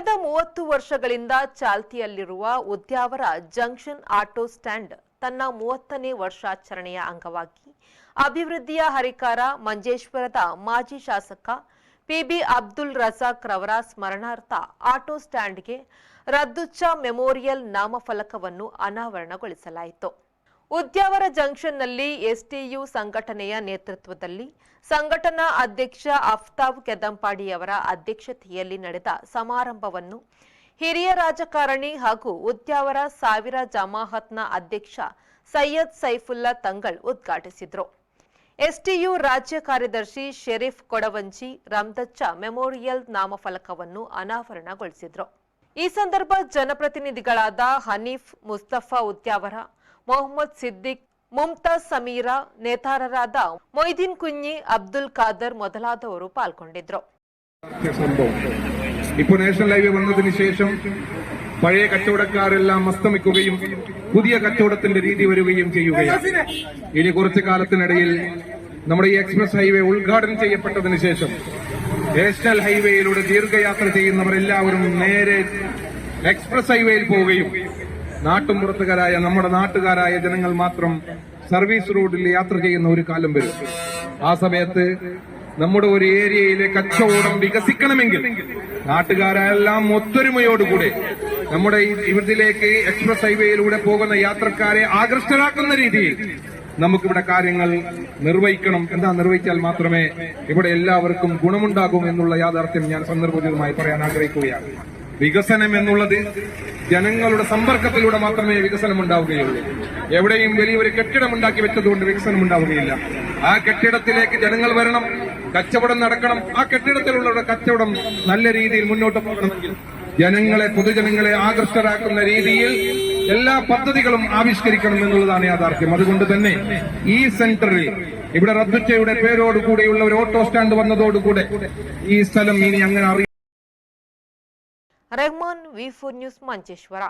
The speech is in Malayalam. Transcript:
ಕಳೆದ 30 ವರ್ಷಗಳಿಂದ ಚಾಲ್ತಿಯಲ್ಲಿರುವ ಉದ್ಯಾವರ ಜಂಕ್ಷನ್ ಆಟೋ ಸ್ಟ್ಯಾಂಡ್ ತನ್ನ 30ನೇ ವರ್ಷಾಚರಣೆಯ ಅಂಗವಾಗಿ ಅಭಿವೃದ್ಧಿಯ ಹರಿಕಾರ ಮಂಜೇಶ್ವರದ ಮಾಜಿ ಶಾಸಕ ಪಿಬಿ ಅಬ್ದುಲ್ ರಜಾಕ್ ರವರ ಸ್ಮರಣಾರ್ಥ ಆಟೋ ಸ್ಟ್ಯಾಂಡ್ಗೆ ರದ್ದುಚ್ಚ ಮೆಮೋರಿಯಲ್ ನಾಮಫಲಕವನ್ನು ಅನಾವರಣಗೊಳಿಸಲಾಯಿತು. ಉದ್ಯಾವರ ಜಂಕ್ಷನ್ನಲ್ಲಿ ಎಸ್ಟಿಯು ಸಂಘಟನೆಯ ನೇತೃತ್ವದಲ್ಲಿ ಸಂಘಟನಾ ಅಧ್ಯಕ್ಷ ಅಫ್ತಾಬ್ ಕೆದಂಪಾಡಿಯವರ ಅಧ್ಯಕ್ಷತೆಯಲ್ಲಿ ನಡೆದ ಸಮಾರಂಭವನ್ನು ಹಿರಿಯ ರಾಜಕಾರಣಿ ಹಾಗೂ ಉದ್ಯಾವರ ಸಾವಿರ ಜಮಾಅತ್ನ ಅಧ್ಯಕ್ಷ ಸೈಯದ್ ಸೈಫುಲ್ಲಾ ತಂಗಳ್ ಉದ್ಘಾಟಿಸಿದರು. ಎಸ್ಟಿಯು ರಾಜ್ಯ ಕಾರ್ಯದರ್ಶಿ ಶರೀಫ್ ಕೊಡವಂಜಿ ರಮ್ದಚ್ಚ ಮೆಮೋರಿಯಲ್ ನಾಮಫಲಕವನ್ನು ಅನಾವರಣಗೊಳಿಸಿದರು. ಈ ಸಂದರ್ಭ ಜನಪ್ರತಿನಿಧಿಗಳಾದ ಹನೀಫ್ ಮುಸ್ತಫಾ ಉದ್ಯಾವರ, ಮೊಹಮ್ಮದ್ ಸಿದ್ದಿಕ್, ಮುಮ್ತಾಜ್ ಸಮೀರಾ, ನೇತಾರರಾದ ಮೊಯ್ದೀನ್ കുഞ്ഞി, അബ്ദുൽ ഖാദർ ಮೊದಲಾದವರು പാൽಗೊಂಡಿದ್ದರು. ഇപ്പോൾ നാഷണൽ ഹൈവേ വന്നതിന് ശേഷം പഴയ കച്ചവടക്കാരെല്ലാം അസ്തമിക്കുകയും പുതിയ കച്ചവടത്തിന്റെ രീതി വരികയും ചെയ്യുകയാണ്. ഇനി കുറച്ചു കാലത്തിനിടയിൽ നമ്മുടെ ഈ എക്സ്പ്രസ് ഹൈവേ ഉദ്ഘാടനം ചെയ്യപ്പെട്ടതിന് ശേഷം നാഷണൽ ഹൈവേയിലൂടെ ദീർഘയാത്ര ചെയ്യുന്നവരെല്ലാവരും നേരെ എക്സ്പ്രസ് ഹൈവേയിൽ പോവുകയും നാട്ടുമ്പുറത്തുകാരായ നമ്മുടെ നാട്ടുകാരായ ജനങ്ങൾ മാത്രം സർവീസ് റോഡിൽ യാത്ര ചെയ്യുന്ന ഒരു കാലം വരും. ആ സമയത്ത് നമ്മുടെ ഒരു ഏരിയയിലെ കച്ചവടം വികസിക്കണമെങ്കിൽ നാട്ടുകാരെല്ലാം ഒത്തൊരുമയോടുകൂടെ നമ്മുടെ ഇതിലേക്ക് എക്സ്പ്രസ് ഹൈവേയിലൂടെ പോകുന്ന യാത്രക്കാരെ ആകർഷ്ടരാക്കുന്ന രീതിയിൽ നമുക്കിവിടെ കാര്യങ്ങൾ നിർവഹിക്കണം. നിർവഹിച്ചാൽ മാത്രമേ ഇവിടെ എല്ലാവർക്കും ഗുണമുണ്ടാകും എന്നുള്ള യാഥാർത്ഥ്യം ഞാൻ സന്ദർഭോചിതമായി പറയാൻ ആഗ്രഹിക്കുകയാണ്. വികസനം എന്നുള്ളത് ജനങ്ങളുടെ സമ്പർക്കത്തിലൂടെ മാത്രമേ വികസനം ഉണ്ടാവുകയുള്ളൂ. എവിടെയും വലിയൊരു കെട്ടിടം ഉണ്ടാക്കി വെച്ചതുകൊണ്ട് വികസനം ഉണ്ടാവുകയില്ല. ആ കെട്ടിടത്തിലേക്ക് ജനങ്ങൾ വരണം, കച്ചവടം നടക്കണം. ആ കെട്ടിടത്തിലുള്ള കച്ചവടം നല്ല രീതിയിൽ മുന്നോട്ട് പോകണമെങ്കിൽ പൊതുജനങ്ങളെ ആകർഷകരാക്കുന്ന രീതിയിൽ എല്ലാ പദ്ധതികളും ആവിഷ്കരിക്കണം എന്നുള്ളതാണ് യാഥാർത്ഥ്യം. അതുകൊണ്ട് തന്നെ ഈ സെന്ററിൽ ഇവിടെ റദ്ദുച്ചയുടെ പേരോടുകൂടെയുള്ള ഒരു ഓട്ടോ സ്റ്റാൻഡ് വന്നതോടുകൂടെ ഈ സ്ഥലം ഇനി അങ്ങനെ റഹ്മാൻ, V4 ന്യൂസ്, മഞ്ചേശ്വര.